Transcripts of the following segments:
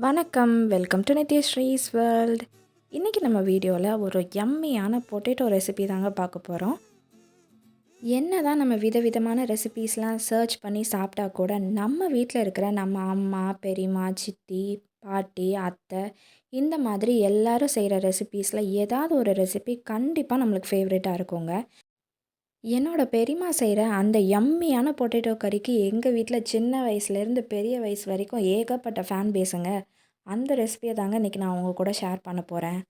வணக்கம். Welcome to Nithyasri's world. இன்றைக்கி நம்ம வீடியோவில் ஒரு யம்மியான பொட்டேட்டோ ரெசிபி தாங்க பார்க்க போகிறோம். என்ன தான் நம்ம விதவிதமான ரெசிபீஸ்லாம் சர்ச் பண்ணி சாப்பிட்டா கூட நம்ம வீட்டில் இருக்கிற நம்ம அம்மா, பெரியம்மா, சித்தி, பாட்டி, அத்தை இந்த மாதிரி எல்லாரும் செய்கிற ரெசிபீஸில் ஏதாவது ஒரு ரெசிபி கண்டிப்பாக நம்மளுக்கு ஃபேவரட்டாக இருக்குங்க. என்னோட பெரியம்மா செய்கிற அந்த யம்மியான பொட்டேட்டோ கறிக்கு எங்கள் வீட்டில் சின்ன வயசுலேருந்து பெரிய வயசு வரைக்கும் ஏகப்பட்ட ஃபேன் பேஸுங்க. அந்த ரெசிபியை தாங்க இன்றைக்கி நான் உங்கள் கூட ஷேர் பண்ண போகிறேன்.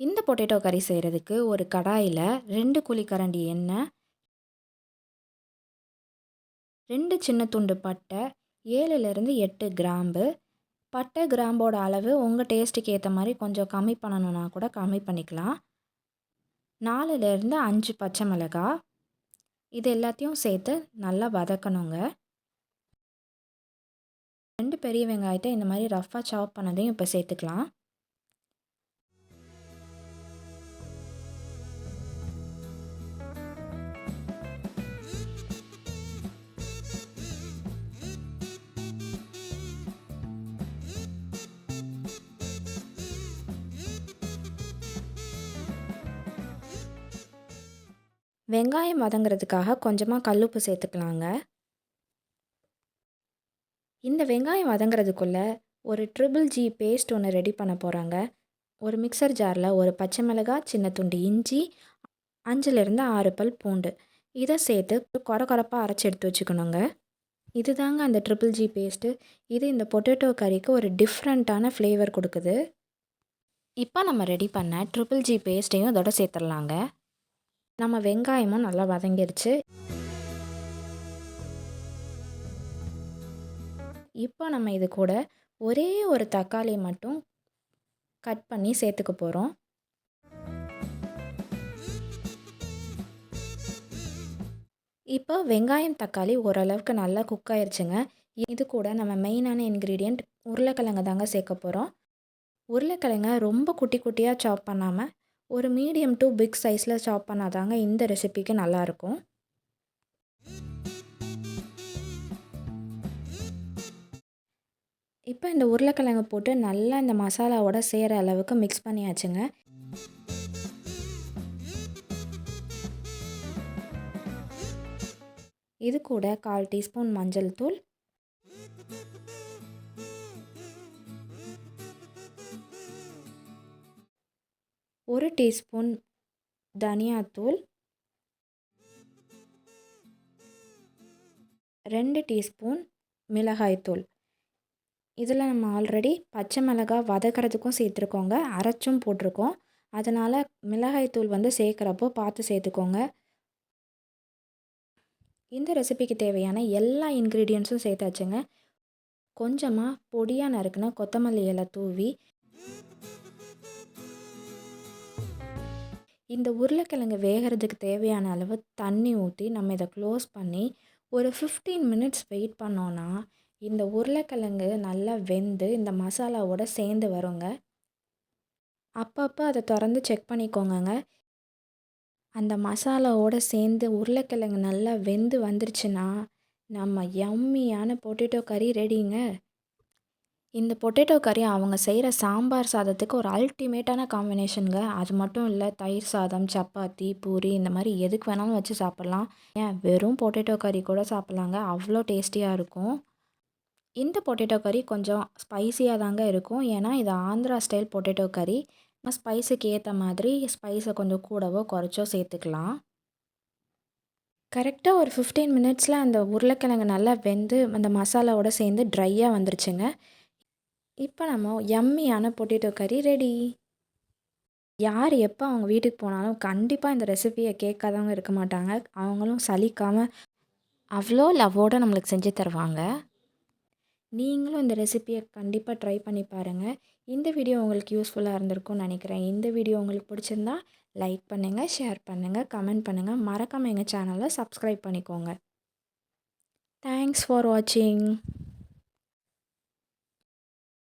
இந்த பொட்டேட்டோ கறி செய்கிறதுக்கு ஒரு கடாயில் 2 குழிக்கரண்டி எண்ணெய், 2 சின்ன துண்டு பட்டை, 7லேருந்து 8 கிராம்பு. பட்டை கிராம்போட அளவு உங்கள் டேஸ்ட்டுக்கு ஏற்ற மாதிரி கொஞ்சம் கம்மி பண்ணணுன்னா கூட கம்மி பண்ணிக்கலாம். 4லேருந்து 5 பச்சை மிளகாய், இது எல்லாத்தையும் சேர்த்து நல்லா வதக்கணுங்க. 2 பெரிய வெங்காயத்தை இந்த மாதிரி ரஃப்பாக சாப் பண்ணதையும் இப்போ சேர்த்துக்கலாம். வெங்காயம் வதங்கிறதுக்காக கொஞ்சமாக கல்லுப்பு சேர்த்துக்கலாங்க. இந்த வெங்காயம் வதங்கிறதுக்குள்ளே ஒரு ட்ரிபிள் ஜி பேஸ்ட் ஒன்று ரெடி பண்ண போகிறாங்க. ஒரு மிக்சர் ஜாரில் ஒரு பச்சை மிளகாய், சின்ன துண்டு இஞ்சி, 5லேருந்து 6 பல் பூண்டு இதை சேர்த்து கொரப்பாக அரைச்சி எடுத்து வச்சுக்கணுங்க. இது தாங்க அந்த ட்ரிபிள் ஜி பேஸ்ட்டு. இது இந்த பொட்டேட்டோ கறிக்கு ஒரு டிஃப்ரெண்ட்டான ஃப்ளேவர் கொடுக்குது. இப்போ நம்ம ரெடி பண்ண ட்ரிபிள் ஜி பேஸ்ட்டையும் இதோட சேர்த்துடலாங்க. நம்ம வெங்காயமும் நல்லா வதங்கிடுச்சு. இப்போ நம்ம இது கூட ஒரே ஒரு தக்காளி மட்டும் கட் பண்ணி சேர்த்துக்க போகிறோம். இப்போ வெங்காயம், தக்காளி ஓரளவுக்கு நல்லா குக் ஆயிடுச்சுங்க. இது கூட நம்ம மெயினான இன்க்ரீடியண்ட் உருளைக்கிழங்கு தாங்க சேர்க்க போகிறோம். உருளைக்கிழங்க ரொம்ப குட்டி குட்டியாக சாப் பண்ணாமல் ஒரு மீடியம் டு பிக் சைஸில் சாப் பண்ணாதாங்க இந்த ரெசிபிக்கு நல்லாயிருக்கும். இப்போ இந்த உருளைக்கிழங்கு போட்டு நல்லா இந்த மசாலாவோட சேர அளவுக்கு மிக்ஸ் பண்ணியாச்சுங்க. இது கூட 1/4 டீஸ்பூன் மஞ்சள் தூள், 1 டீஸ்பூன் தனியாத்தூள், 2 டீஸ்பூன் மிளகாய்த்தூள். இதில் நம்ம ஆல்ரெடி பச்சை மிளகாய் வதக்கிறதுக்கும் சேர்த்துருக்கோங்க, அரைச்சும் போட்டிருக்கோம். அதனால் மிளகாய்த்தூள் சேர்க்குறப்போ பார்த்து சேர்த்துக்கோங்க. இந்த ரெசிபிக்கு தேவையான எல்லா இன்க்ரீடியன்ட்ஸும் சேர்த்தாச்சுங்க. கொஞ்சமாக பொடியாக நறுக்குன கொத்தமல்லி இலை தூவி இந்த உருளைக்கிழங்கு வேகிறதுக்கு தேவையான அளவு தண்ணி ஊற்றி நம்ம இதை க்ளோஸ் பண்ணி ஒரு 15 மினிட்ஸ் வெயிட் பண்ணோன்னா இந்த உருளைக்கிழங்கு நல்லா வெந்து இந்த மசாலாவோட சேர்ந்து வருங்க. அப்பப்போ அதை திறந்து செக் பண்ணிக்கோங்க. அந்த மசாலாவோடு சேர்ந்து உருளைக்கிழங்கு நல்லா வெந்து வந்துருச்சுன்னா நம்ம யம்மியான பொட்டேட்டோ கறி ரெடிங்க. இந்த பொட்டேட்டோ கறி அவங்க செய்கிற சாம்பார் சாதத்துக்கு ஒரு அல்டிமேட்டான காம்பினேஷனுங்க. அது மட்டும் இல்லை, தயிர் சாதம், சப்பாத்தி, பூரி இந்த மாதிரி எதுக்கு வேணாலும் வச்சு சாப்பிட்லாம். ஏன் வெறும் பொட்டேட்டோ கறி கூட சாப்பிட்லாங்க, அவ்வளோ டேஸ்டியாக இருக்கும். இந்த பொட்டேட்டோ கறி கொஞ்சம் ஸ்பைஸியாக தாங்க இருக்கும். ஏன்னா இது ஆந்திரா ஸ்டைல் பொட்டேட்டோ கறி. நம்ம ஸ்பைஸுக்கு ஏற்ற மாதிரி ஸ்பைஸை கொஞ்சம் கூடவோ குறைச்சோ சேர்த்துக்கலாம். கரெக்டாக ஒரு 15 மினிட்ஸில் அந்த உருளைக்கிழங்கு நல்லா வெந்து அந்த மசாலாவோட சேர்ந்து ட்ரையாக வந்துருச்சுங்க. இப்போ நம்ம யம்மியான பொட்டேட்டோ கறி ரெடி. யார் எப்போ அவங்க வீட்டுக்கு போனாலும் கண்டிப்பாக இந்த ரெசிபியை கேட்காதவங்க இருக்க மாட்டாங்க. அவங்களும் சலிக்காமல் அவ்வளோ லவ்வோடு நம்மளுக்கு செஞ்சு தருவாங்க. நீங்களும் இந்த ரெசிபியை கண்டிப்பாக ட்ரை பண்ணி பாருங்கள். இந்த வீடியோ உங்களுக்கு யூஸ்ஃபுல்லாக இருந்திருக்கும்னு நினைக்கிறேன். இந்த வீடியோ உங்களுக்கு பிடிச்சிருந்தா லைக் பண்ணுங்கள், ஷேர் பண்ணுங்கள், கமெண்ட் பண்ணுங்கள். மறக்காமல் எங்கள் சேனலை சப்ஸ்கிரைப் பண்ணிக்கோங்க. தேங்க்ஸ் ஃபார் வாட்சிங்.